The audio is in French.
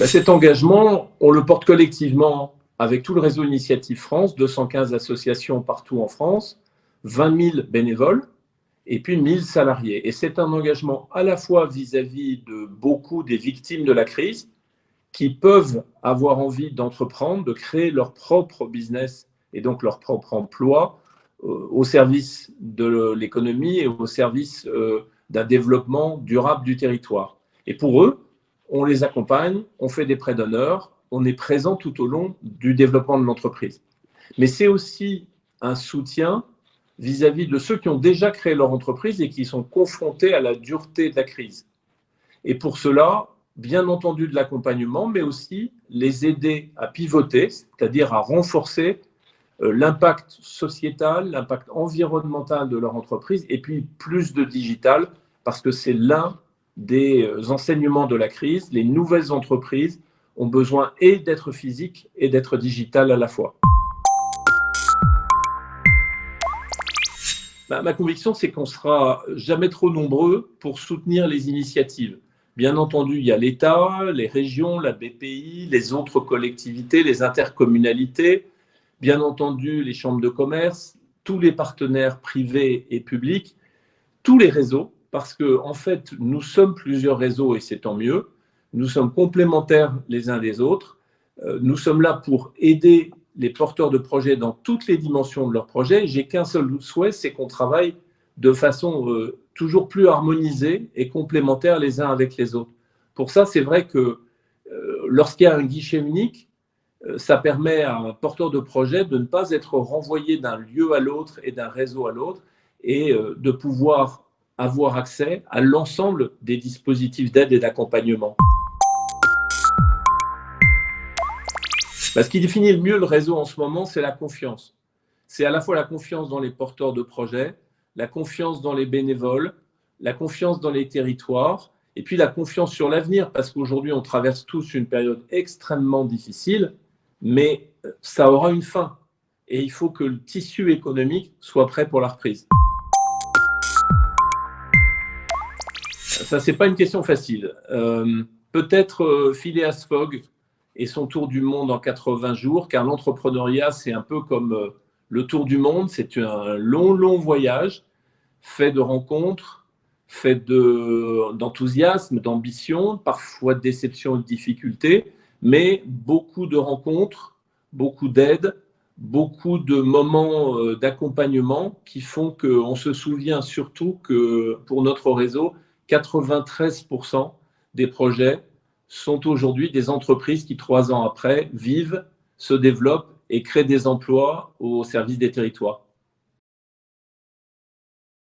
Cet engagement, on le porte collectivement avec tout le réseau Initiative France, 215 associations partout en France, 20 000 bénévoles et puis 1 000 salariés. Et c'est un engagement à la fois vis-à-vis de beaucoup des victimes de la crise qui peuvent avoir envie d'entreprendre, de créer leur propre business et donc leur propre emploi au service de l'économie et au service d'un développement durable du territoire. Et pour eux, on les accompagne, on fait des prêts d'honneur, on est présent tout au long du développement de l'entreprise. Mais c'est aussi un soutien vis-à-vis de ceux qui ont déjà créé leur entreprise et qui sont confrontés à la dureté de la crise. Et pour cela, bien entendu de l'accompagnement, mais aussi les aider à pivoter, c'est-à-dire à renforcer l'impact sociétal, l'impact environnemental de leur entreprise, et puis plus de digital, parce que c'est l'un des enseignements de la crise. Les nouvelles entreprises ont besoin et d'être physiques et d'être digitales à la fois. Ma conviction, c'est qu'on ne sera jamais trop nombreux pour soutenir les initiatives. Bien entendu, il y a l'État, les régions, la BPI, les autres collectivités, les intercommunalités, bien entendu les chambres de commerce, tous les partenaires privés et publics, tous les réseaux, parce qu'en fait, nous sommes plusieurs réseaux et c'est tant mieux. Nous sommes complémentaires les uns des autres. Nous sommes là pour aider les porteurs de projets dans toutes les dimensions de leur projet. J'ai qu'un seul souhait, c'est qu'on travaille de façon toujours plus harmonisée et complémentaire les uns avec les autres. Pour ça, c'est vrai que lorsqu'il y a un guichet unique, ça permet à un porteur de projet de ne pas être renvoyé d'un lieu à l'autre et d'un réseau à l'autre et de pouvoir avoir accès à l'ensemble des dispositifs d'aide et d'accompagnement. Ce qui définit le mieux le réseau en ce moment, c'est la confiance. C'est à la fois la confiance dans les porteurs de projets, la confiance dans les bénévoles, la confiance dans les territoires, et puis la confiance sur l'avenir, parce qu'aujourd'hui, on traverse tous une période extrêmement difficile, mais ça aura une fin. Et il faut que le tissu économique soit prêt pour la reprise. Ça, ce n'est pas une question facile. Peut-être Phileas Fogg et son tour du monde en 80 jours, car l'entrepreneuriat, c'est un peu comme le tour du monde, c'est un long voyage, fait de rencontres, fait d'enthousiasme, d'ambition, parfois de déception et de difficultés, mais beaucoup de rencontres, beaucoup d'aides, beaucoup de moments d'accompagnement qui font qu'on se souvient surtout que pour notre réseau, 93% des projets sont aujourd'hui des entreprises qui, 3 ans après, vivent, se développent et créent des emplois au service des territoires.